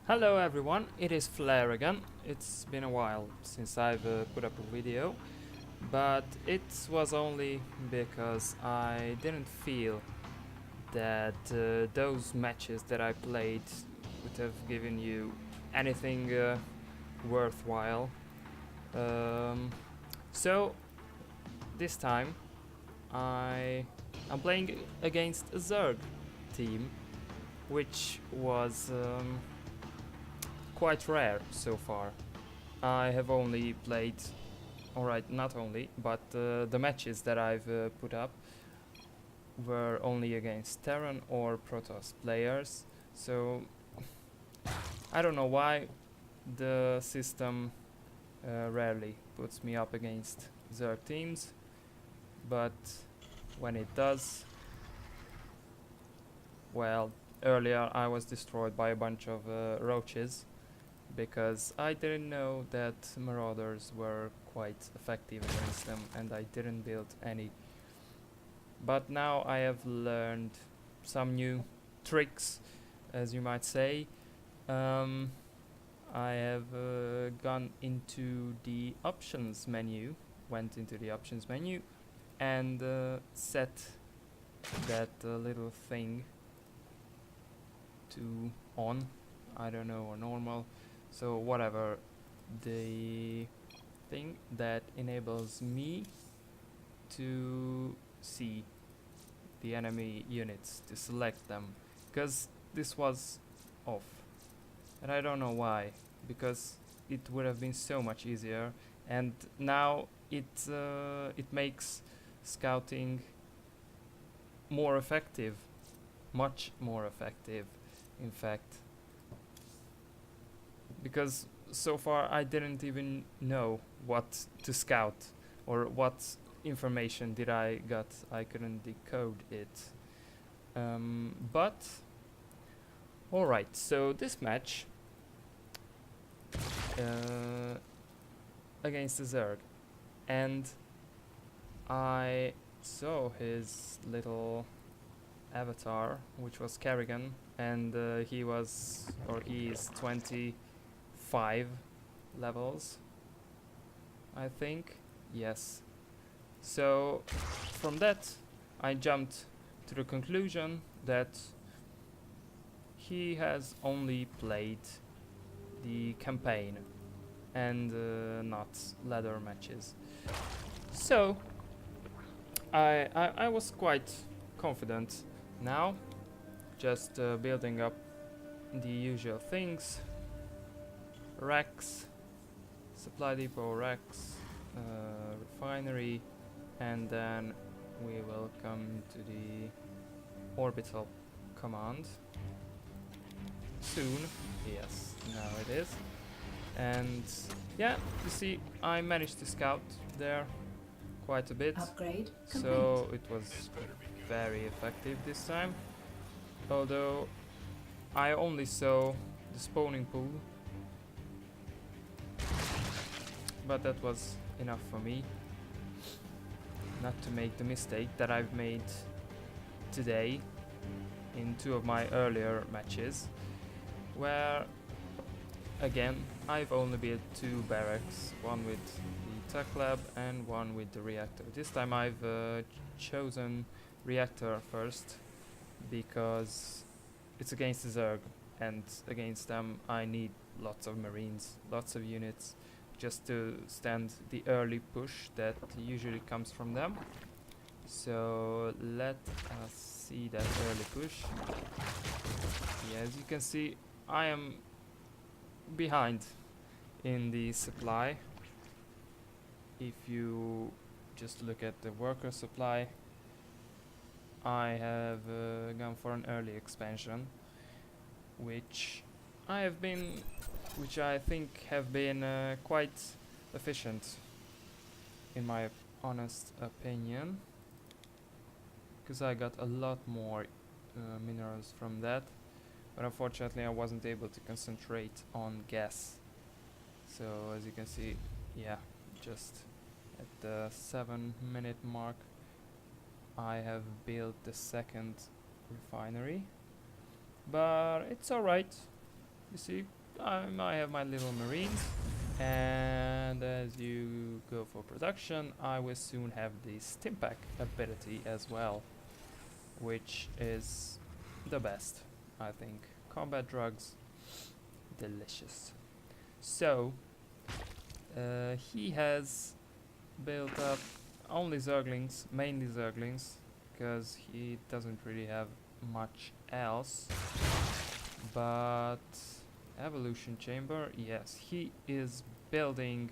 Hello everyone, it is Flare again. It's been a while since I've put up a video, but it was only because I didn't feel that those matches that I played would have given you anything worthwhile. Um, so this time I'm playing against a Zerg team, which was quite rare so far. I have only played, alright, not only, but the matches that I've put up were only against Terran or Protoss players, so I don't know why the system rarely puts me up against Zerg teams, but when it does, well, earlier I was destroyed by a bunch of roaches because I didn't know that marauders were quite effective against them and I didn't build any. But now I have learned some new tricks, as you might say. I have gone into the options menu, went into the options menu and set that little thing to on, I don't know, or normal, so whatever, the thing that enables me to see the enemy units, to select them, because this was off and I don't know why, because it would have been so much easier, and now it makes scouting more effective, much more effective in fact, because so far I didn't even know what to scout or what information did I got. I couldn't decode it. But alright, so this match against the Zerg, and I saw his little avatar, which was Kerrigan, and he is 25 levels, I think. Yes. So from that I jumped to the conclusion that he has only played the campaign and not ladder matches. So I was quite confident now, just building up the usual things: racks, supply depot racks, refinery, and then we will come to the orbital command soon. Yes, now it is. And yeah, you see, I managed to scout there quite a bit, Upgrade complete. so it was very effective this time, although I only saw the spawning pool, but that was enough for me not to make the mistake that I've made today in two of my earlier matches, where again I've only built two barracks, one with the tech lab and one with the reactor. This time I've chosen reactor first because it's against the Zerg, and against them I need lots of marines, lots of units, just to stand the early push that usually comes from them. So let us see that early push. Yeah, as you can see, I am behind in the supply. If you just look at the worker supply, I have gone for an early expansion, which I think have been quite efficient in my honest opinion, because I got a lot more minerals from that, but unfortunately I wasn't able to concentrate on gas. So as you can see, yeah, just at the 7-minute mark I have built the second refinery, but it's alright. You see, I have my little marines, and as you go for production, I will soon have the Stimpack ability as well, which is the best, I think. Combat drugs, delicious. So, he has built up only Zerglings, mainly Zerglings, because he doesn't really have much else. But evolution chamber, yes, he is building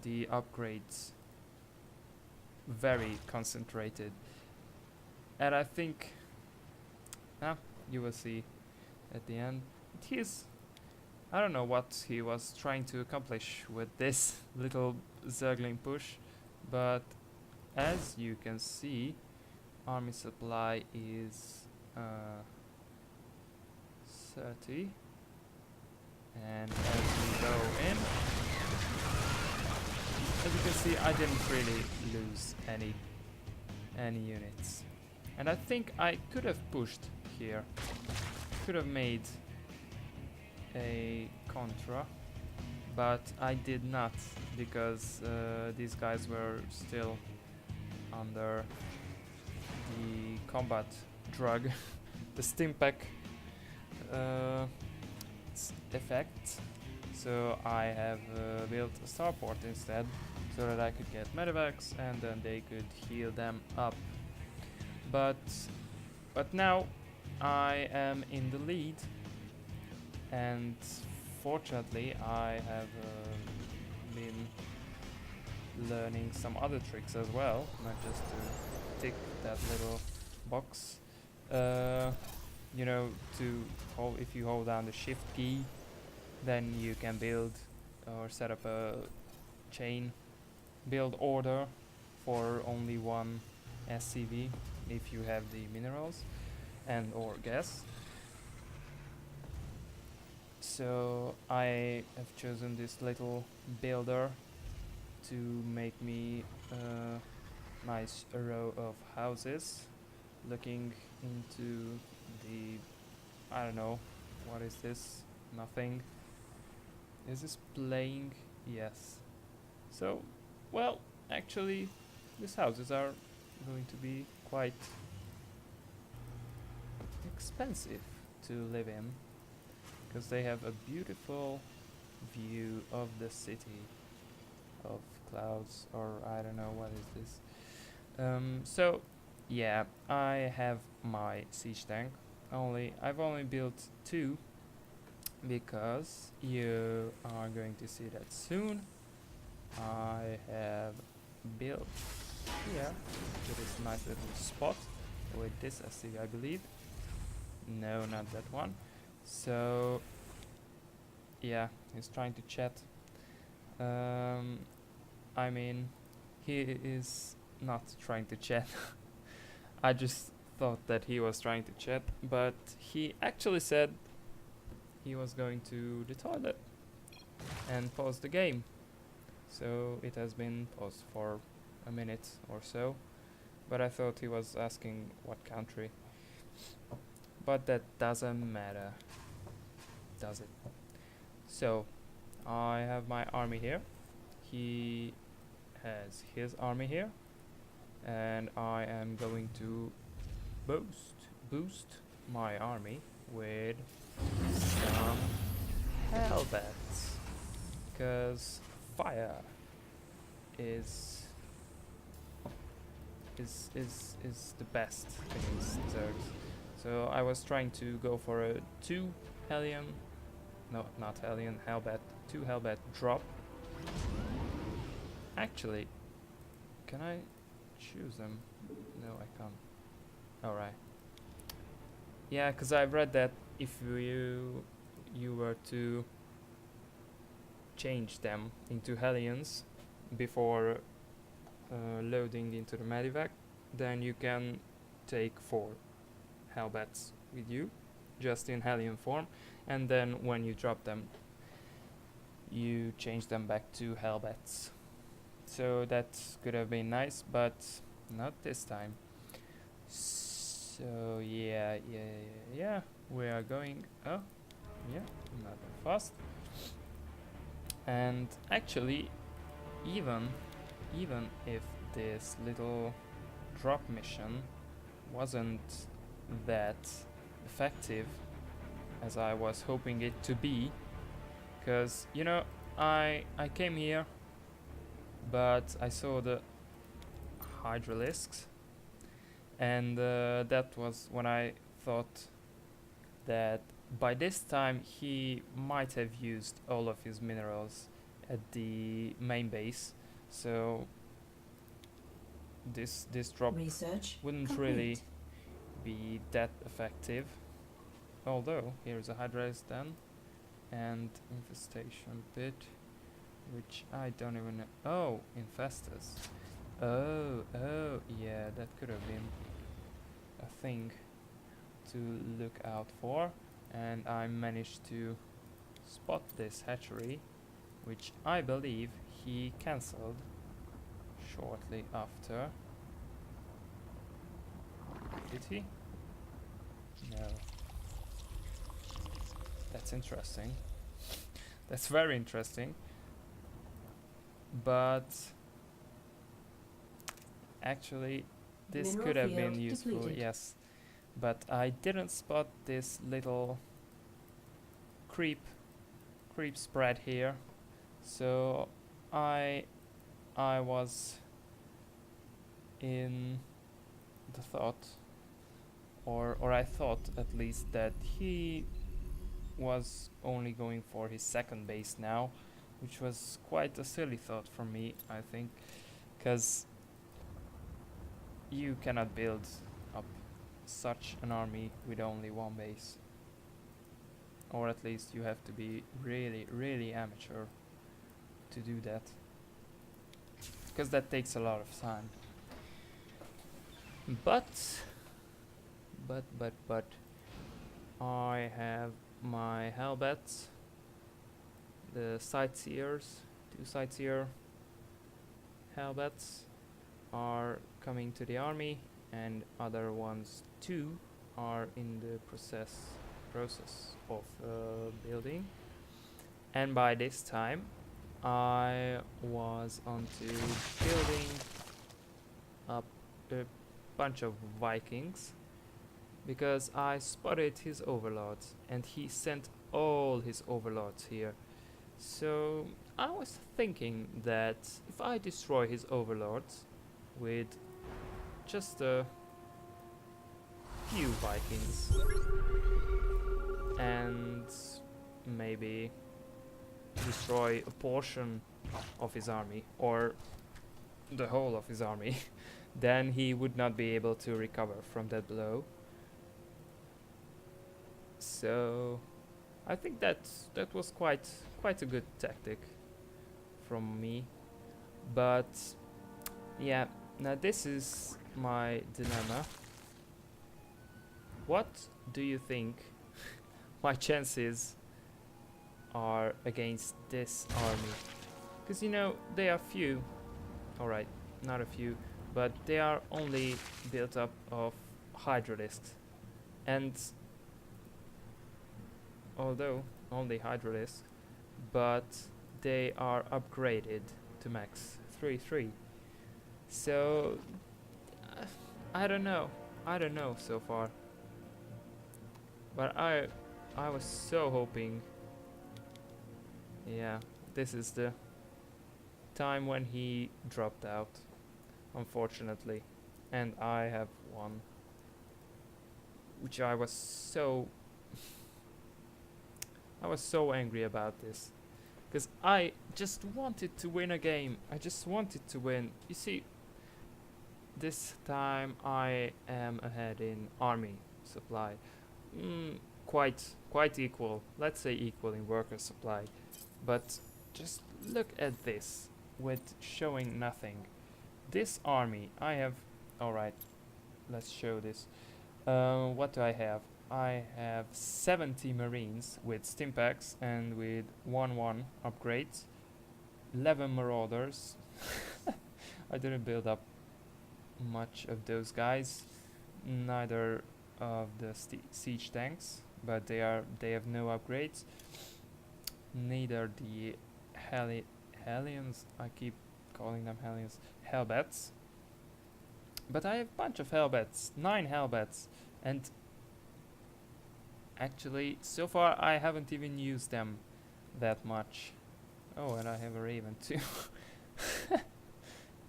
the upgrades very concentrated, and I think you will see at the end. I don't know what he was trying to accomplish with this little Zergling push, but as you can see, army supply is 30, and as we go in, as you can see, I didn't really lose any units, and I think I could have pushed here, could have made a contra, but I did not, because these guys were still under the combat drug, the Stimpack effect. So I have built a starport instead, so that I could get medevacs and then they could heal them up. But now I am in the lead, and fortunately I have been learning some other tricks as well, not just to tick that little box. You know, if you hold down the shift key, then you can build or set up a chain build order for only one SCV if you have the minerals and or gas. So I have chosen this little builder to make me a nice row of houses looking into the, I don't know, what is this? Nothing. Is this playing? Yes. So, well, actually, these houses are going to be quite expensive to live in, because they have a beautiful view of the city of clouds, or I don't know what is this. So yeah, I have my siege tank. I've only built 2, because you are going to see that soon. I have built here to this nice little spot with this SCV, I believe. No, not that one. So yeah, he's trying to chat. I mean, he is not trying to chat. I just thought that he was trying to chat, but he actually said he was going to the toilet and pause the game. So it has been paused for a minute or so, but I thought he was asking what country. But that doesn't matter, does it? So I have my army here. He has his army here, and I am going to boost my army with some hellbats, because fire is the best against Zergs. So I was trying to go for a 2 Hellion, no, not Hellion, Hellbat, 2 Hellbat drop. Actually, can I choose them? No, I can't. Alright. Yeah, because I've read that if you were to change them into Hellions before loading into the Medivac, then you can take 4 Hellbats with you, just in Hellion form, and then when you drop them, you change them back to Hellbats. So that could have been nice, but not this time. So yeah, we are going. Oh, yeah, fast. And actually, even if this little drop mission wasn't that effective as I was hoping it to be, because you know, I came here, but I saw the hydralisks, and that was when I thought that by this time he might have used all of his minerals at the main base, so this drop Research wouldn't complete. really be that effective. Although here's a hydralis then, and infestation pit, which I don't even know. Oh, infestors. Oh, yeah, that could have been a thing to look out for. And I managed to spot this hatchery, which I believe he cancelled shortly after. Did he? No. That's interesting. That's very interesting. But actually, this Mineral could have been field useful, depleted. yes. But I didn't spot this little creep spread here, so I was in the thought, or I thought at least, that he was only going for his second base now, which was quite a silly thought from me, I think, because you cannot build up such an army with only one base. Or at least you have to be really amateur to do that, because that takes a lot of time. But I have my Hellbats, the sightseers, 2 sightseer Hellbats are coming to the army, and other ones too are in the process of building. And by this time I was onto building up a bunch of Vikings, because I spotted his overlords and he sent all his overlords here. So I was thinking that if I destroy his overlords with just a few Vikings and maybe destroy a portion of his army or the whole of his army, then he would not be able to recover from that blow. So I think that was quite a good tactic from me. But yeah, now this is my dilemma. What do you think my chances are against this army? Because you know, they are few. Alright, not a few, but they are only built up of hydralisks. And although only hydralisks, but they are upgraded to max 3-3. So I don't know so far. But I was so hoping. Yeah, this is the time when he dropped out, unfortunately, and I have won, which I was so angry about this, because I just wanted to win a game. I just wanted to win. You see, this time I am ahead in army supply. Quite equal. Let's say equal in worker supply. But just look at this, with showing nothing. This army, I have... Alright, let's show this. What do I have? I have 70 marines with stimpaks and with 1-1 upgrades. 11 marauders. I didn't build up much of those guys. Neither of the siege tanks, but they have no upgrades. neither the Hellions, I keep calling them Hellions, Hellbats. But I have a bunch of Hellbats, 9 Hellbats, and actually so far I haven't even used them that much. Oh, and I have a Raven too.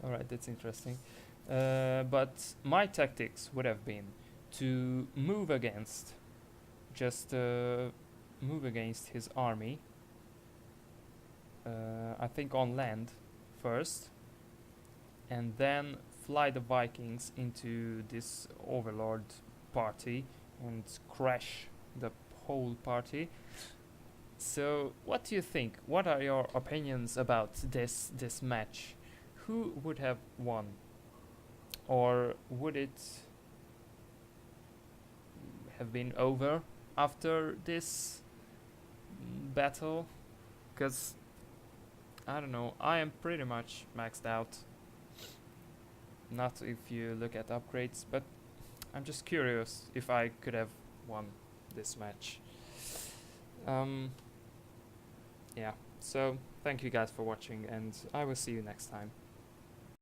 Alright, that's interesting. But my tactics would have been to move against, just move against his army. I think on land first, and then fly the Vikings into this Overlord party and crash the whole party. So, what do you think? What are your opinions about this match? Who would have won? Or would it have been over after this battle? Because I don't know, I am pretty much maxed out. Not if you look at upgrades, but I'm just curious if I could have won this match. Yeah, so thank you guys for watching, and I will see you next time.